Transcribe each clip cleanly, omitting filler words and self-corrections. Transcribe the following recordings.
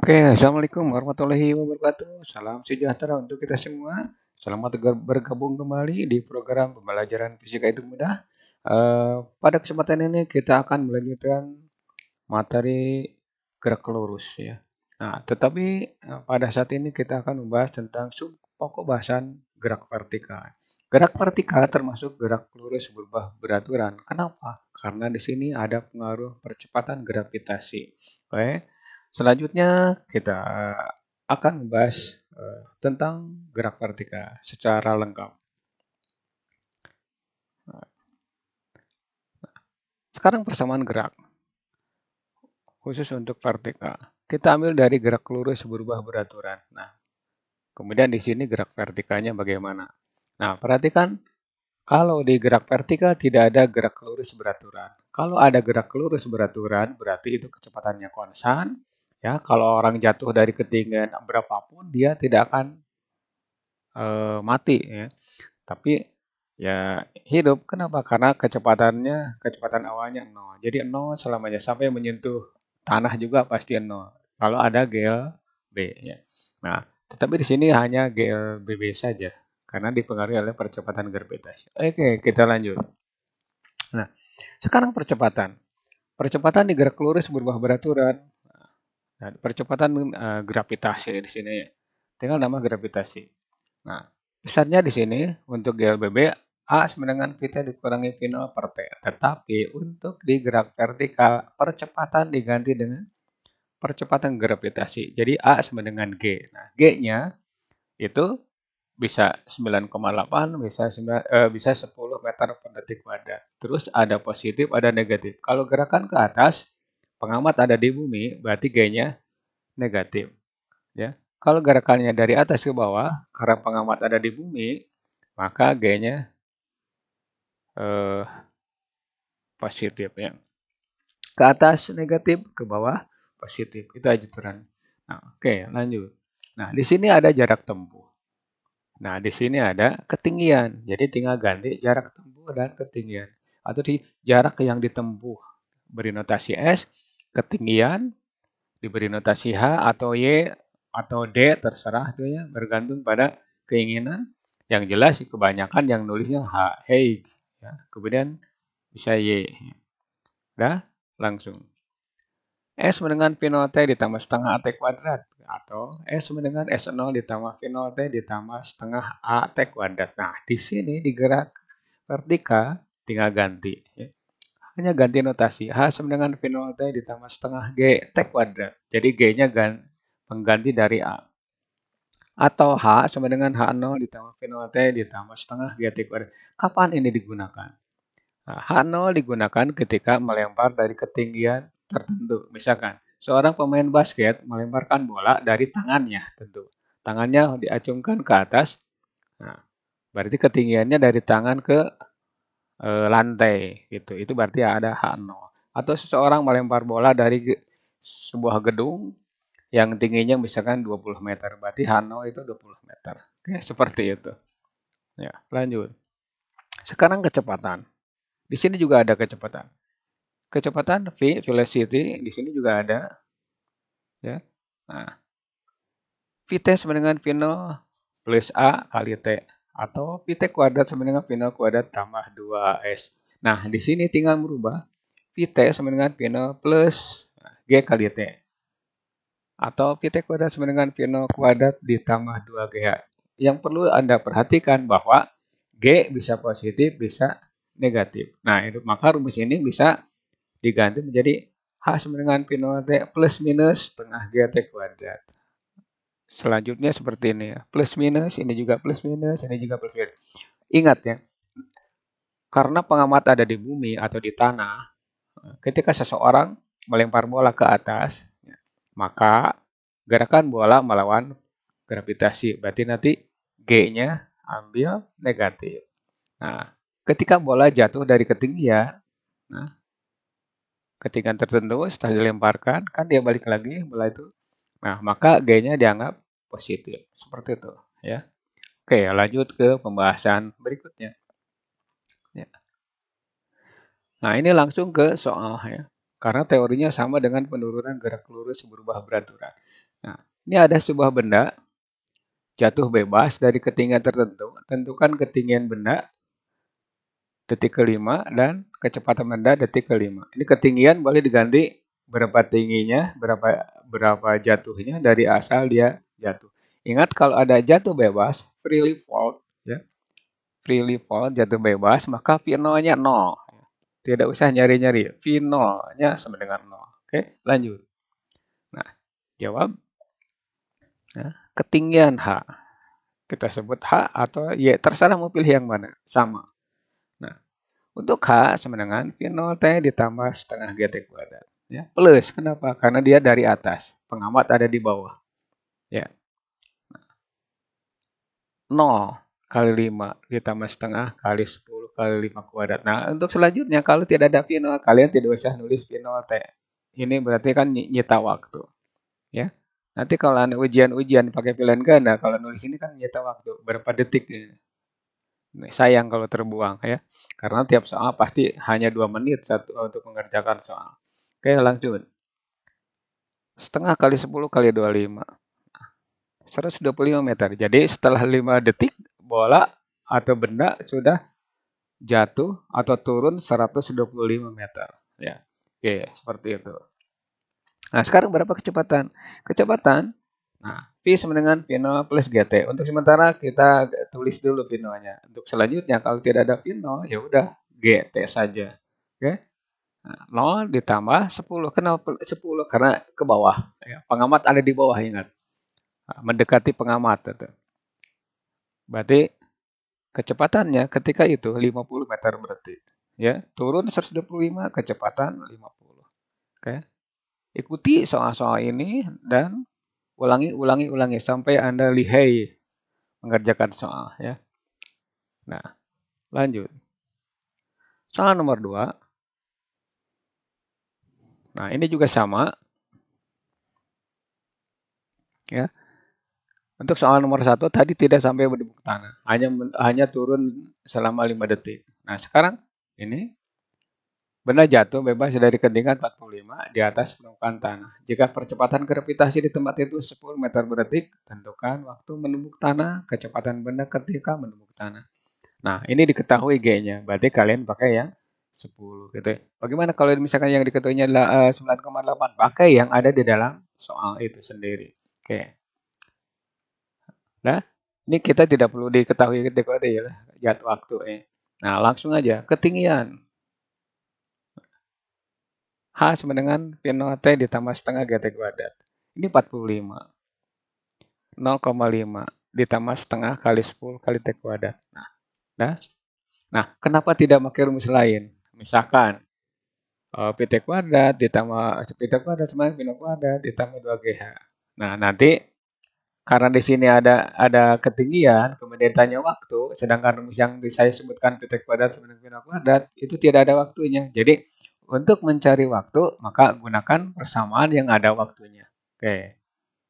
Oke, assalamualaikum warahmatullahi wabarakatuh. Salam sejahtera untuk kita semua. Selamat bergabung kembali di program pembelajaran fisika itu mudah. Pada kesempatan ini kita akan melanjutkan materi gerak lurus ya. Nah, tetapi pada saat ini kita akan membahas tentang sub pokok bahasan gerak vertikal. Gerak vertikal termasuk gerak lurus berubah beraturan. Kenapa? Karena di sini ada pengaruh percepatan gravitasi. Oke. Selanjutnya kita akan membahas tentang gerak vertikal secara lengkap. Sekarang persamaan gerak khusus untuk vertikal. Kita ambil dari gerak lurus berubah beraturan. Nah, kemudian di sini gerak vertikalnya bagaimana? Nah, perhatikan kalau di gerak vertikal tidak ada gerak lurus beraturan. Kalau ada gerak lurus beraturan, berarti itu kecepatannya konstan. Ya, kalau orang jatuh dari ketinggian berapapun, dia tidak akan mati. Ya. Tapi ya hidup. Kenapa? Karena kecepatan awalnya 0. Jadi 0 selamanya sampai menyentuh tanah juga pasti 0. Kalau ada GLB ya. Nah, tetapi di sini hanya GLBB saja karena dipengaruhi oleh percepatan gravitasi. Oke, kita lanjut. Nah, sekarang percepatan. Percepatan di gerak lurus berubah beraturan. Nah, percepatan gravitasi di sini. Tinggal nama gravitasi. Nah, besarnya di sini untuk GLBB A sama dengan VT dikurangi V0 per T. Tetapi untuk di gerak vertikal, percepatan diganti dengan percepatan gravitasi. Jadi A sama dengan G. Nah, G-nya itu bisa 9,8, bisa 10 meter per detik kuadrat. Terus ada positif, ada negatif. Kalau gerakan ke atas, pengamat ada di bumi, berarti G-nya negatif. Ya. Kalau gerakannya dari atas ke bawah, karena pengamat ada di bumi, maka G-nya positif ya. Ke atas negatif, ke bawah positif. Itu aturan. Nah, oke, lanjut. Nah, di sini ada jarak tempuh. Nah, di sini ada ketinggian. Jadi tinggal ganti jarak tempuh dan ketinggian. Atau di jarak yang ditempuh. Beri notasi S, ketinggian, diberi notasi H atau Y atau D, terserah itu ya, bergantung pada keinginan. Yang jelas kebanyakan yang nulisnya H, hey, ya. Kemudian bisa Y. Udah, langsung. S sama dengan V0T ditambah setengah AT kuadrat. Atau S sama dengan S0 ditambah V0T ditambah setengah AT kuadrat. Nah, di sini di gerak vertikal tinggal ganti. Ya. Hanya ganti notasi. H sama dengan V0T ditambah setengah G T kuadrat. Jadi G-nya pengganti dari A. Atau H sama dengan H0 ditambah V0T ditambah setengah GT kuadrat. Kapan ini digunakan? Nah, H0 digunakan ketika melempar dari ketinggian tertentu. Misalkan, seorang pemain basket melemparkan bola dari tangannya tentu. Tangannya diacungkan ke atas. Nah, berarti ketinggiannya dari tangan ke lantai gitu. Itu berarti ada H0. Atau seseorang melempar bola dari sebuah gedung yang tingginya misalkan 20 meter. Berarti H0 itu 20 meter. Oke, seperti itu. Ya, lanjut. Sekarang kecepatan. Di sini juga ada kecepatan. Kecepatan V, velocity, di sini juga ada. Ya. Nah, Vt sama dengan V0 plus A kali T. Atau Vt kuadrat sama dengan V0 kuadrat tambah 2S. Nah, di sini tinggal merubah. Vt sama dengan V0 plus G kali T. Atau Vt kuadrat sama dengan V0 kuadrat ditambah 2GH. Yang perlu Anda perhatikan bahwa G bisa positif, bisa negatif. Nah, maka rumus ini bisa diganti menjadi H sama dengan P0T plus minus setengah GT kuadrat. Selanjutnya seperti ini ya. Plus minus, ini juga plus minus, ini juga plus minus. Ingat ya, karena pengamat ada di bumi atau di tanah, ketika seseorang melempar bola ke atas, maka gerakan bola melawan gravitasi. Berarti nanti G-nya ambil negatif. Nah, ketika bola jatuh dari ketinggian, nah, ketinggian tertentu setelah dilemparkan, kan dia balik lagi bola itu. Nah, maka G-nya dianggap positif. Seperti itu. Ya. Oke, lanjut ke pembahasan berikutnya. Ya. Nah, ini langsung ke soal ya. Karena teorinya sama dengan penurunan gerak lurus berubah beraturan. Nah, ini ada sebuah benda jatuh bebas dari ketinggian tertentu. Tentukan ketinggian benda detik kelima dan kecepatan benda detik kelima. Ini ketinggian boleh diganti berapa tingginya, berapa jatuhnya dari asal dia jatuh. Ingat kalau ada jatuh bebas, freely fall, ya, freely fall jatuh bebas, maka V0-nya 0. Tidak usah nyari-nyari, V0-nya sama dengan 0. Oke, lanjut. Nah, jawab ya, ketinggian H. Kita sebut H atau Y, terserah mau pilih yang mana, sama. Nah, untuk H sama dengan V0T ditambah setengah GT kuadrat. Ya, plus, kenapa? Karena dia dari atas, pengamat ada di bawah. Ya, 0 kali 5 ditambah setengah kali 10 kali 5 kuadrat. Nah, untuk selanjutnya kalau tidak ada V0, kalian tidak usah nulis V0T. Ini berarti kan nyita waktu. Ya, nanti kalau ada ujian-ujian pakai pilihan ganda, kalau nulis ini kan nyita waktu, berapa detik. Sayang kalau terbuang ya. Karena tiap soal pasti hanya 2 menit untuk mengerjakan soal. Oke, lanjut. Setengah kali 10 kali 25. 125 meter. Jadi setelah 5 detik, bola atau benda sudah jatuh atau turun 125 meter. Ya, oke, seperti itu. Nah, sekarang berapa kecepatan? Kecepatan, nah, V sama dengan V0 plus GT. Untuk sementara kita tulis dulu V0-nya. Untuk selanjutnya, kalau tidak ada V0, ya udah GT saja. Oke? Nah, 0 ditambah 10. Kenapa 10? Karena ke bawah. Ya. Pengamat ada di bawah, ingat. Nah, mendekati pengamat. Itu. Berarti kecepatannya ketika itu 50 meter berarti. Ya, turun 125, kecepatan 50. Oke? Ikuti soal-soal ini dan ulangi sampai Anda lihai mengerjakan soal ya. Nah, lanjut. Soal nomor 2. Nah, ini juga sama. Ya. Untuk soal nomor 1 tadi tidak sampai berdebuk tanah. Hanya turun selama 5 detik. Nah, sekarang ini benda jatuh bebas dari ketinggian 45 di atas permukaan tanah. Jika percepatan gravitasi di tempat itu 10 meter per detik, tentukan waktu menembuk tanah, kecepatan benda ketika menembuk tanah. Nah, ini diketahui G-nya. Berarti kalian pakai yang 10 gitu. Bagaimana kalau misalkan yang diketahuinya adalah 9,8? Pakai yang ada di dalam soal itu sendiri. Oke. Nah, ini kita tidak perlu diketahui kode ya, jatuh waktu. Nah, langsung aja ketinggian. H sama dengan V0T ditambah setengah GT kuadrat. Ini 45. 0,5 ditambah setengah kali 10 kali T kuadrat. Nah, kenapa tidak pakai rumus lain? Misalkan PT kuadrat ditambah PT kuadrat sama V0 kuadrat ditambah 2GH. Nah, nanti karena di sini ada ketinggian, kemudian tanya waktu, sedangkan rumus yang saya sebutkan PT kuadrat sama dengan V0 kuadrat itu tidak ada waktunya. Jadi untuk mencari waktu, maka gunakan persamaan yang ada waktunya. Oke,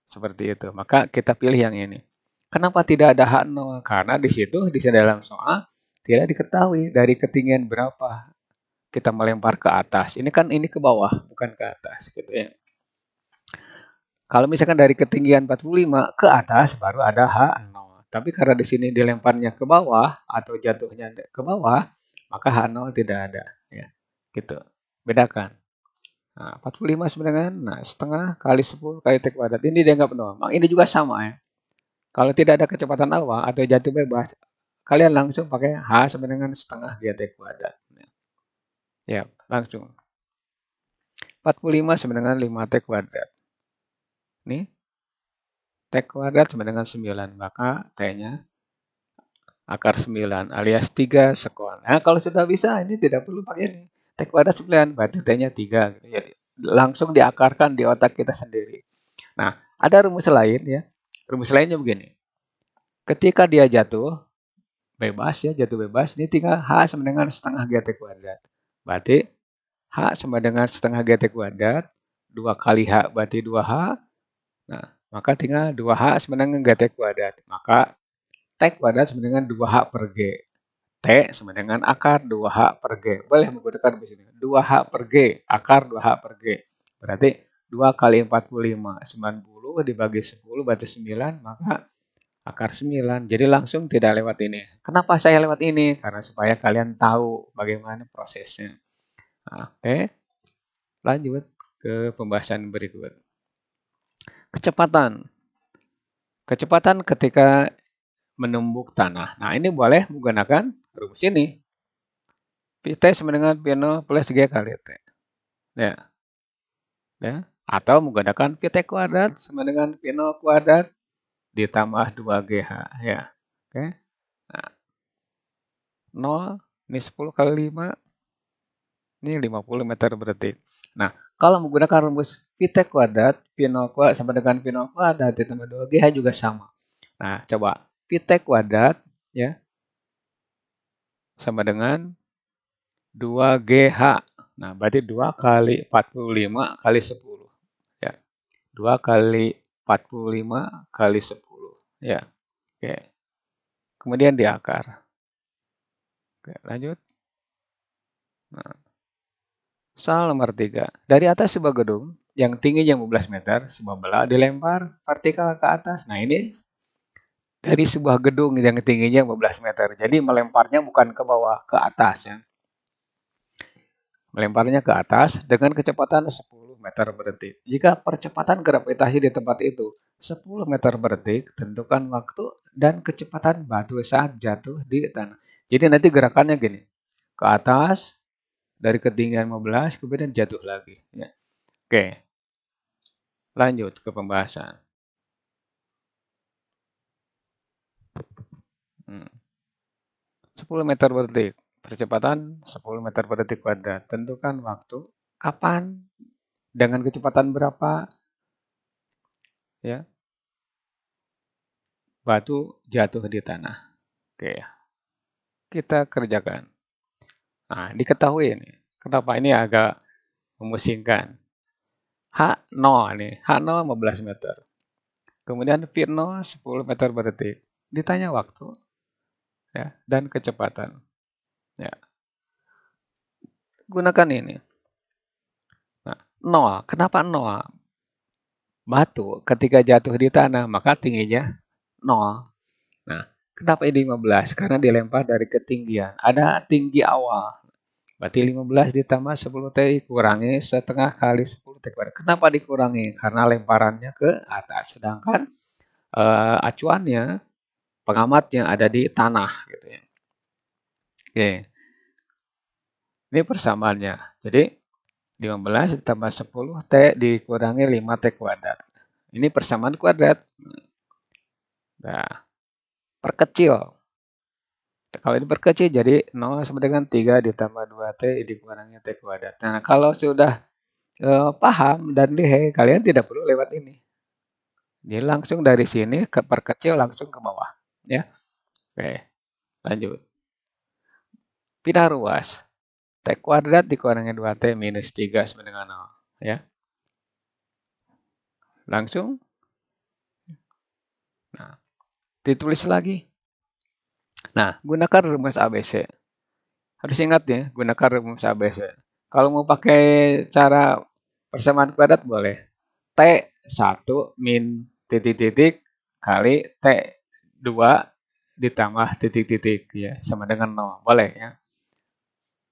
seperti itu. Maka kita pilih yang ini. Kenapa tidak ada H0? Karena di situ, di dalam soal, tidak diketahui dari ketinggian berapa kita melempar ke atas. Ini kan ini ke bawah, bukan ke atas. Gitu ya. Kalau misalkan dari ketinggian 45 ke atas, baru ada H0. Tapi karena di sini dilemparnya ke bawah, atau jatuhnya ke bawah, maka H0 tidak ada. Ya, gitu. Bedakan. Nah, 45 sebenarnya nah, setengah kali 10 kali T kuadrat. Ini dianggap 0. Ini juga sama ya. Kalau tidak ada kecepatan awal atau jatuh bebas, kalian langsung pakai H sama dengan setengah GT kuadrat. Ya, langsung. 45 sama dengan 5T kuadrat. Nih, T kuadrat sama dengan 9. Maka T-nya akar 9 alias 3 sekon. Nah, kalau sudah bisa, ini tidak perlu pakai ini. T kuadrat 9, berarti T-nya 3. Jadi, langsung diakarkan di otak kita sendiri. Nah, ada rumus lain ya. Rumus lainnya begini. Ketika dia jatuh bebas ya, jatuh bebas, ini tinggal H sama dengan setengah GT kuadrat. Berarti H sama dengan setengah GT kuadrat, 2 kali H berarti 2H. Nah, maka tinggal 2H sama dengan GT kuadrat. Maka T kuadrat sama dengan 2H per G. T sama dengan akar 2H per G. Boleh menggunakan rumus ini. 2H per G, akar 2H per G. Berarti 2 kali 45, 90 dibagi 10 berarti 9, maka akar 9. Jadi langsung tidak lewat ini. Kenapa saya lewat ini? Karena supaya kalian tahu bagaimana prosesnya. Nah, oke, lanjut ke pembahasan berikut. Kecepatan. Kecepatan ketika menumbuk tanah. Nah, ini boleh menggunakan rumus ini. T sama dengan P0 plus G kali T. Ya. Ya. Atau menggunakan Pt kuadrat sama dengan P0 kuadrat ditambah 2GH. Ya. Oke. Nah, 0, ini 10 kali 5, ini 50 meter per detik. Nah, kalau menggunakan rumus Pt kuadrat, P0 kuadrat sama dengan P0 kuadrat ditambah 2GH juga sama. Nah, coba Pt kuadrat ya sama dengan 2GH. Nah, berarti 2 kali 45 kali 10. Ya. 2 kali 45 kali 10. Ya. Oke. Kemudian diakar. Oke, lanjut. Nah, soal nomor 3. Dari atas sebuah gedung yang tingginya 15 meter, sebuah bola dilempar vertikal ke atas. Nah, ini dari sebuah gedung yang tingginya 15 meter. Jadi melemparnya bukan ke bawah, ke atas ya. Melemparnya ke atas dengan kecepatan 10 meter per detik. Jika percepatan gravitasi di tempat itu 10 meter per detik, tentukan waktu dan kecepatan batu saat jatuh di tanah. Jadi nanti gerakannya gini, ke atas dari ketinggian 15 kemudian jatuh lagi. Ya. Oke, lanjut ke pembahasan. 10 meter per detik, percepatan 10 meter per detik kuadrat. Tentukan waktu, kapan, dengan kecepatan berapa, ya, batu jatuh di tanah. Oke, kita kerjakan. Nah, diketahui ini. Kenapa ini agak memusingkan. H0 nih, H0 15 meter. Kemudian V0 10 meter per detik. Ditanya waktu ya dan kecepatan. Ya. Gunakan ini. Nah, 0. Kenapa 0? Batu ketika jatuh di tanah maka tingginya 0. Nah, kenapa ini 15? Karena dilempar dari ketinggian. Ada tinggi awal. Berarti 15 ditambah 10 T kurangi setengah kali 10 T kuadrat. Kenapa dikurangi? Karena lemparannya ke atas. Sedangkan acuannya, pengamatnya ada di tanah. Gitu ya. Oke. Ini persamaannya. Jadi 15 ditambah 10 T dikurangi 5 T kuadrat. Ini persamaan kuadrat. Nah, perkecil. Kalau ini perkecil jadi 0 sama dengan 3 ditambah 2T dikurangi T kuadrat. Nah, kalau sudah paham dan lihai, kalian tidak perlu lewat ini. Jadi langsung dari sini ke perkecil langsung ke bawah. Ya. Oke, lanjut. Pindah ruas. T kuadrat dikurangi 2T minus 3 sama dengan 0. Ya. Langsung. Nah, ditulis lagi. Nah, gunakan rumus ABC. Harus ingat ya, gunakan rumus ABC. Kalau mau pakai cara persamaan kuadrat boleh. T1 min titik-titik kali T2 ditambah titik-titik ya, sama dengan 0. Boleh ya.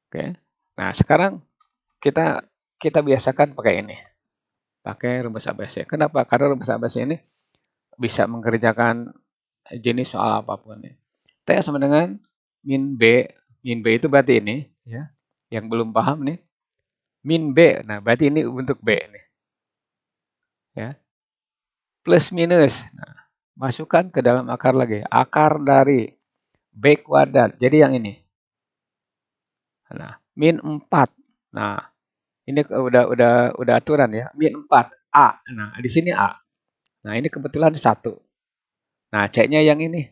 Oke. Nah, sekarang kita biasakan pakai ini. Pakai rumus ABC. Kenapa? Karena rumus ABC ini bisa mengerjakan jenis soal apapun ya. T sama dengan min B. Min B itu berarti ini ya. Yang belum paham nih. Min B. Nah, berarti ini untuk B nih. Ya. Plus minus. Nah, masukkan ke dalam akar lagi. Akar dari B kuadrat. Jadi yang ini. Nah, min 4. Nah, ini udah aturan ya. Min 4 A. Nah, di sini A. Nah, ini kebetulan 1. Nah, C-nya yang ini.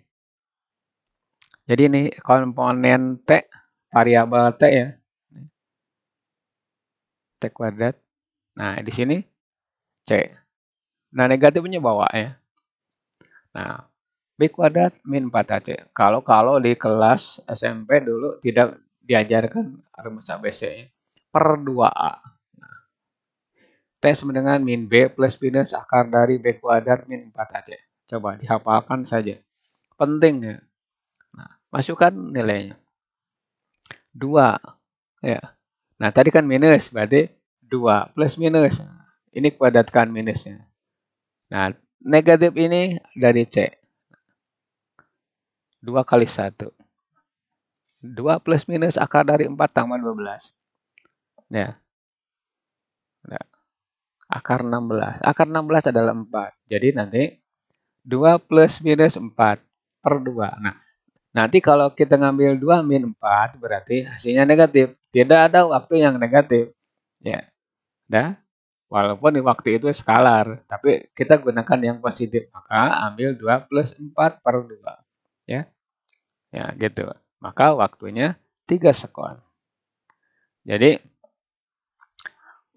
Jadi ini komponen T, variabel T ya. T kuadrat. Nah, di sini C. Nah, negatifnya bawa ya. Nah, B kuadrat min 4AC. Kalau di kelas SMP dulu tidak diajarkan rumus ABC per 2A. T sama dengan min B plus minus akar dari B kuadrat min 4AC. Coba dihafalkan saja. Penting ya. Nah, masukkan nilainya. 2. Ya. Nah, tadi kan minus, berarti 2 plus minus. Ini kuadratkan minusnya. Nah, negatif ini dari C. 2 kali 1. 2 plus minus akar dari 4 tambah 12. Ya. Nah, akar 16. Akar 16 adalah 4. Jadi nanti 2 plus minus 4 per 2. Nah, nanti kalau kita ngambil 2 min 4 berarti hasilnya negatif. Tidak ada waktu yang negatif. Ya. Dah. Walaupun di waktu itu skalar, tapi kita gunakan yang positif. Maka ambil 2 plus 4 per 2. Ya. Ya, gitu. Maka waktunya 3 sekon. Jadi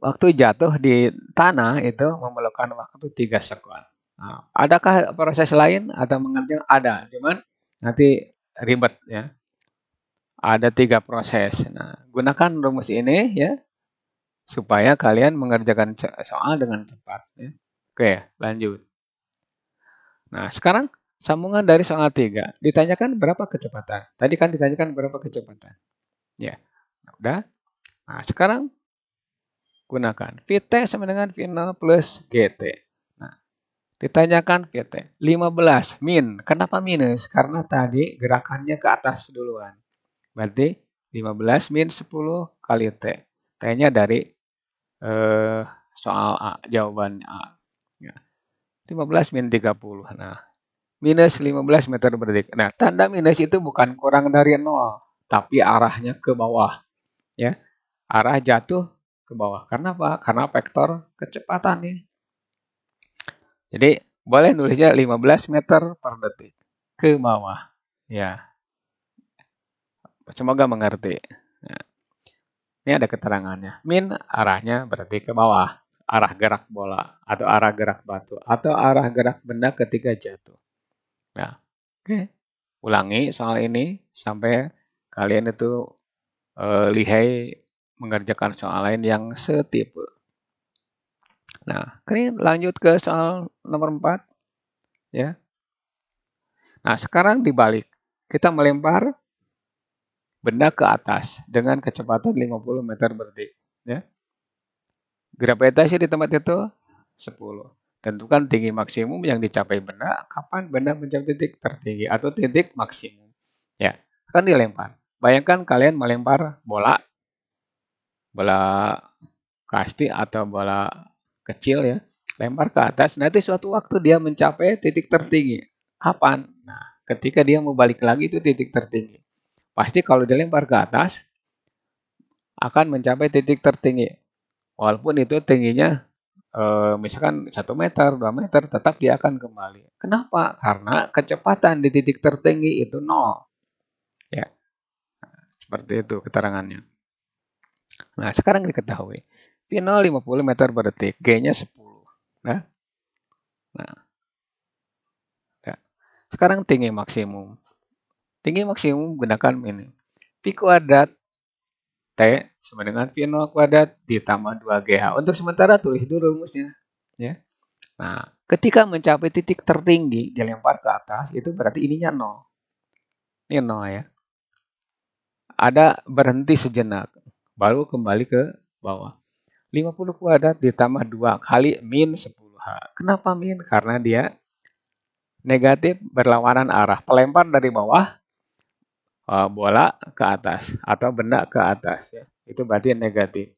waktu jatuh di tanah itu memerlukan waktu 3 sekon. Nah, adakah proses lain atau mengerjakan? Ada, cuman nanti ribet ya. Ada 3 proses. Nah, gunakan rumus ini ya supaya kalian mengerjakan soal dengan cepat ya. Oke, lanjut. Nah, sekarang sambungan dari soal 3. Ditanyakan berapa kecepatan? Tadi kan ditanyakan berapa kecepatan. Ya. Udah. Nah, sekarang gunakan Vt sama dengan V0 plus Gt. Nah, ditanyakan Vt 15 min. Kenapa minus? Karena tadi gerakannya ke atas duluan. Berarti 15 min 10 kali T. T-nya dari soal A, jawaban A. Ya. 15 min 30. Nah, minus 15 meter per detik. Nah, tanda minus itu bukan kurang dari 0, tapi arahnya ke bawah. Ya, arah jatuh ke bawah. Karena apa? Karena vektor kecepatan nih. Jadi, boleh nulisnya 15 meter per detik ke bawah. Ya, semoga mengerti. Nah, ini ada keterangannya. Min arahnya berarti ke bawah. Arah gerak bola atau arah gerak batu atau arah gerak benda ketika jatuh. Nah, oke. Ulangi soal ini sampai kalian itu lihai mengerjakan soal lain yang setipe. Nah, ini lanjut ke soal nomor 4 ya. Nah, sekarang dibalik. Kita melempar benda ke atas dengan kecepatan 50 meter per detik ya. Gravitasi di tempat itu 10. Tentukan tinggi maksimum yang dicapai benda kapan benda mencapai titik tertinggi atau titik maksimum. Ya, kan dilempar. Bayangkan kalian melempar bola kasti atau bola kecil ya, lempar ke atas, nanti suatu waktu dia mencapai titik tertinggi. Kapan? Nah, ketika dia mau balik lagi itu titik tertinggi. Pasti kalau dilempar ke atas akan mencapai titik tertinggi. Walaupun itu tingginya misalkan 1 meter, 2 meter, tetap dia akan kembali. Kenapa? Karena kecepatan di titik tertinggi itu 0. Ya, seperti itu keterangannya. Nah, sekarang diketahui. V0 50 meter per detik, G-nya 10. Nah, ya. Sekarang tinggi maksimum. Tinggi maksimum gunakan ini. Pi kuadrat T sama dengan V0 kuadrat ditambah 2GH. Untuk sementara tulis dulu rumusnya. Ya. Nah, ketika mencapai titik tertinggi dilempar ke atas, itu berarti ininya 0. Ini 0 ya. Ada berhenti sejenak, baru kembali ke bawah. 50 kuadrat ditambah 2 kali min 10H. Kenapa min? Karena dia negatif berlawanan arah. Pelempar dari bawah, bola ke atas atau benda ke atas ya. Itu berarti negatif.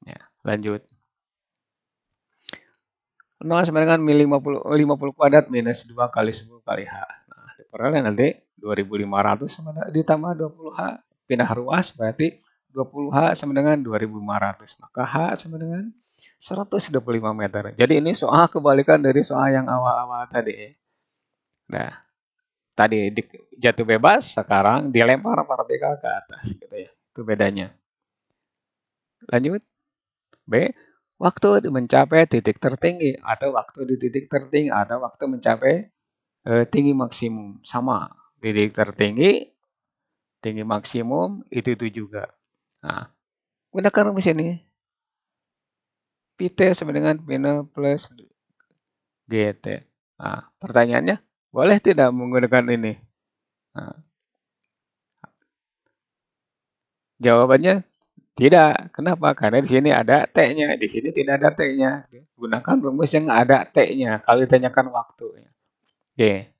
Ya, lanjut. 0 sama dengan 50 kuadrat minus 2 kali 10 kali H. Nah, diperoleh nanti 2500 sama ditambah 20H. Pindah ruas berarti 20H sama dengan 2500. Maka H sama dengan 125 meter. Jadi ini soal kebalikan dari soal yang awal-awal tadi. Nah, tadi jatuh bebas, sekarang dilempar partikel ke atas gitu ya. Itu bedanya. Lanjut. B. Waktu mencapai titik tertinggi atau waktu di titik tertinggi atau waktu mencapai tinggi maksimum. Sama. Titik tertinggi, tinggi maksimum itu juga. Nah, gunakan rumus ini. Pt sama dengan Pino plus GT. Nah, pertanyaannya, boleh tidak menggunakan ini? Nah, jawabannya tidak. Kenapa? Karena di sini ada T-nya, di sini tidak ada T-nya. Gunakan rumus yang ada T-nya kalau ditanyakan waktu. Oke.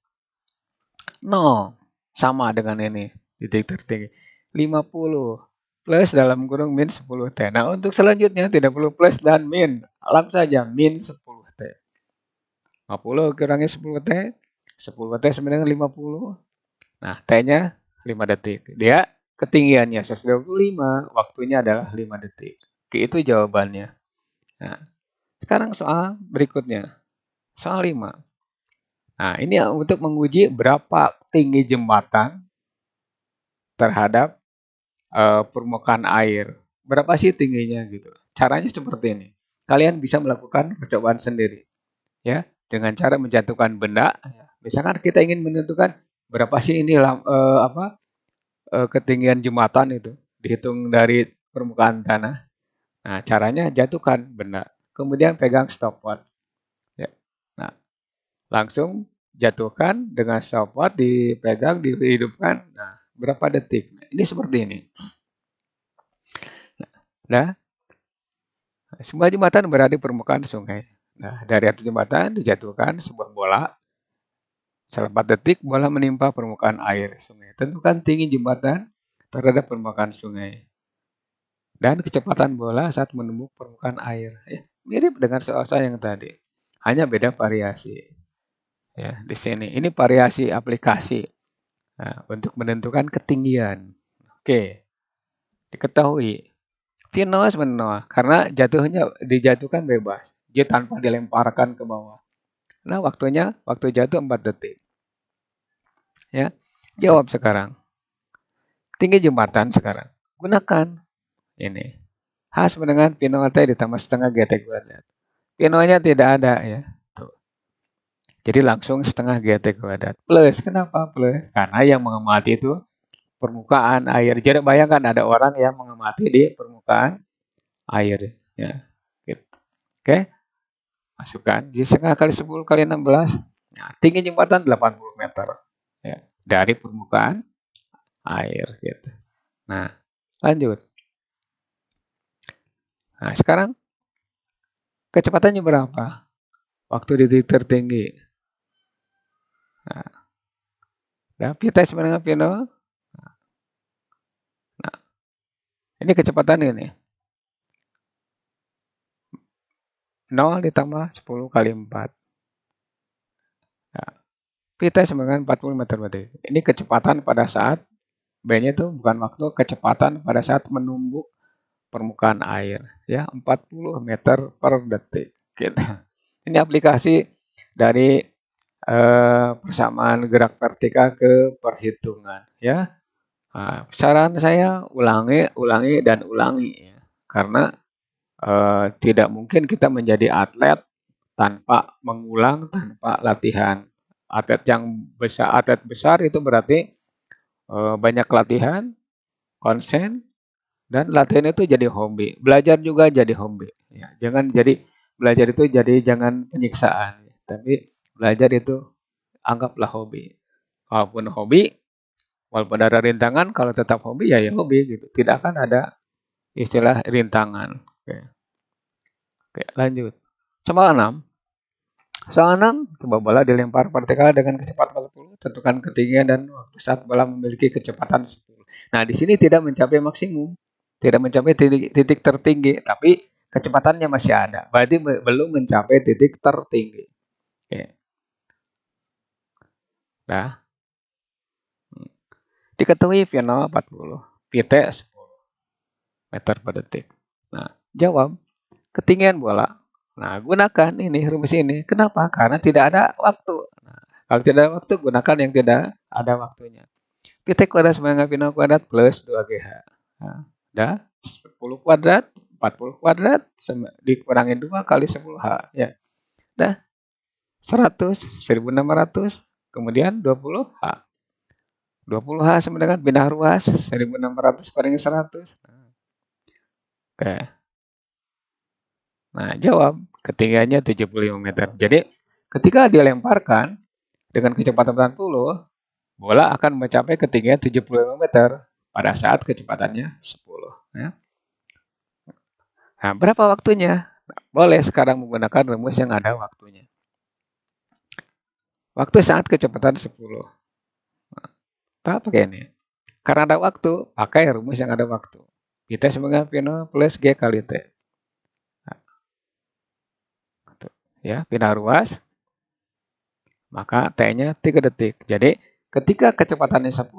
0 sama dengan ini, titik tertinggi. 50 plus dalam kurung min 10T. Nah, untuk selanjutnya tidak perlu plus dan min. Alam saja min 10T. 50 kurangi 10T. 10T sama dengan 50. Nah, T-nya 5 detik. Dia ketinggiannya 125, waktunya adalah 5 detik. Oke, itu jawabannya. Nah, sekarang soal berikutnya. Soal 5. Nah, ini untuk menguji berapa tinggi jembatan terhadap permukaan air. Berapa sih tingginya gitu. Caranya seperti ini. Kalian bisa melakukan percobaan sendiri. Ya, dengan cara menjatuhkan benda. Misalkan kita ingin menentukan berapa sih ini ketinggian jembatan itu. Dihitung dari permukaan tanah. Nah, caranya jatuhkan benda. Kemudian pegang stopwatch. Ya. Nah, langsung jatuhkan dengan stopwatch, dipegang, dihidupkan. Nah, berapa detik? Nah, ini seperti ini. Nah, sebuah jembatan berada di permukaan sungai. Nah, dari atas jembatan dijatuhkan sebuah bola. Selama 4 detik, bola menimpa permukaan air sungai. Tentukan tinggi jembatan terhadap permukaan sungai. Dan kecepatan bola saat menembus permukaan air. Ya, mirip dengan soal-soal yang tadi. Hanya beda variasi. Ya, di sini. Ini variasi aplikasi. Nah, untuk menentukan ketinggian. Oke, diketahui. Vinoas menolak karena dijatuhkan bebas. Dia tanpa dilemparkan ke bawah. Nah, waktu jatuh 4 detik. Ya. Jawab sekarang. Tinggi jembatan sekarang. Gunakan ini. H sama dengan Pino T ditambah setengah GT kuadrat. Pino-nya tidak ada ya. Tuh. Jadi langsung setengah GT kuadrat. Plus, kenapa plus? Karena yang mengamati itu permukaan air. Jadi bayangkan ada orang yang mengamati di permukaan air. Ya. Gitu. Oke. Masukkan. Jadi setengah kali 10 kali 16. Nah, tinggi jembatan 80 meter. Ya. Dari permukaan air. Gitu. Nah, lanjut. Nah, sekarang kecepatannya berapa? Waktu di titik tertinggi. Nah, kita sebenarnya Pino. Nah, ini kecepatan ini. 0 ditambah 10 kali 4. Nah, kita sebenarnya 40 meter per detik. Ini kecepatan pada saat B-nya itu bukan waktu, kecepatan pada saat menumbuk permukaan air. Ya, 40 meter per detik. Gitu. Ini aplikasi dari persamaan gerak vertikal ke perhitungan. Ya. Nah, saran saya ulangi dan ulangi. Ya. Karena tidak mungkin kita menjadi atlet tanpa mengulang, tanpa latihan. Atlet besar itu berarti banyak latihan, konsen, dan latihan itu jadi hobi. Belajar juga jadi hobi. Ya, jangan jadi belajar itu jangan penyiksaan. Tapi belajar itu anggaplah hobi. Walaupun ada rintangan, kalau tetap hobi ya hobi gitu. Tidak akan ada istilah rintangan. Oke, oke lanjut. Soal 6. Soal 6, coba bola dilempar vertikal dengan kecepatan 10, tentukan ketinggian dan waktu saat bola memiliki kecepatan 10. Nah, di sini tidak mencapai maksimum, tidak mencapai titik tertinggi, tapi kecepatannya masih ada. Berarti belum mencapai titik tertinggi. Oke. Nah, diketahui V0 40, Vt 10 meter per detik. Nah, jawab ketinggian bola. Nah, gunakan ini rumus ini. Kenapa? Karena tidak ada waktu. Nah, kalau tidak ada waktu, gunakan yang tidak ada waktunya. Pt kuadrat sama dengan Vino kuadrat plus 2GH. Nah, udah 10 kuadrat, 40 kuadrat, dikurangin 2 kali 10H. Ya, udah 100, 1600, kemudian 20H. 20H sama dengan pindah ruas, 1600 kurangi 100. Oke. Nah, jawab. Ketinggiannya 75 meter. Jadi, ketika dilemparkan dengan kecepatan 40, bola akan mencapai ketinggian 75 meter pada saat kecepatannya 10. Ya. Nah, berapa waktunya? Boleh sekarang menggunakan rumus yang ada waktunya. Waktu saat kecepatan 10. Tak pakai ini. Karena ada waktu, pakai rumus yang ada waktu. Kita sebagai Pino plus G kali T. Ya, pindah ruas, maka T-nya 3 detik. Jadi, ketika kecepatannya 10,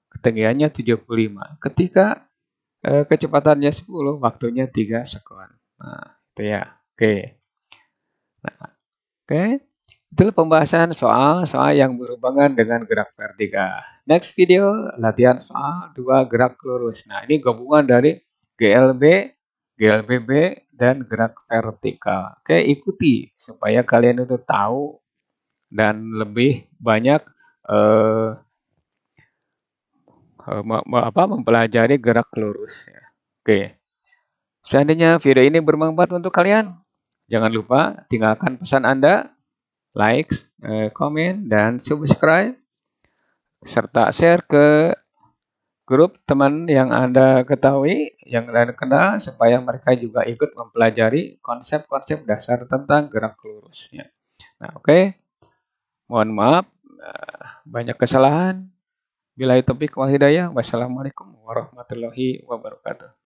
ketinggiannya 75. Ketika kecepatannya 10, waktunya 3 sekon. Nah, itu ya. Oke. Nah, oke. Itulah pembahasan soal-soal yang berhubungan dengan gerak vertikal. Next video, latihan soal 2 gerak lurus. Nah, ini gabungan dari GLB, GLBB, dan gerak vertikal. Oke, ikuti supaya kalian itu tahu dan lebih banyak eh, mempelajari gerak lurus. Oke, seandainya video ini bermanfaat untuk kalian, jangan lupa tinggalkan pesan Anda, like, komen, dan subscribe, serta share ke grup teman yang Anda ketahui, yang Anda kenal, supaya mereka juga ikut mempelajari konsep-konsep dasar tentang gerak lurusnya. Nah, oke. Mohon maaf, banyak kesalahan. Billahi taufiq wal hidayah. Wassalamualaikum warahmatullahi wabarakatuh.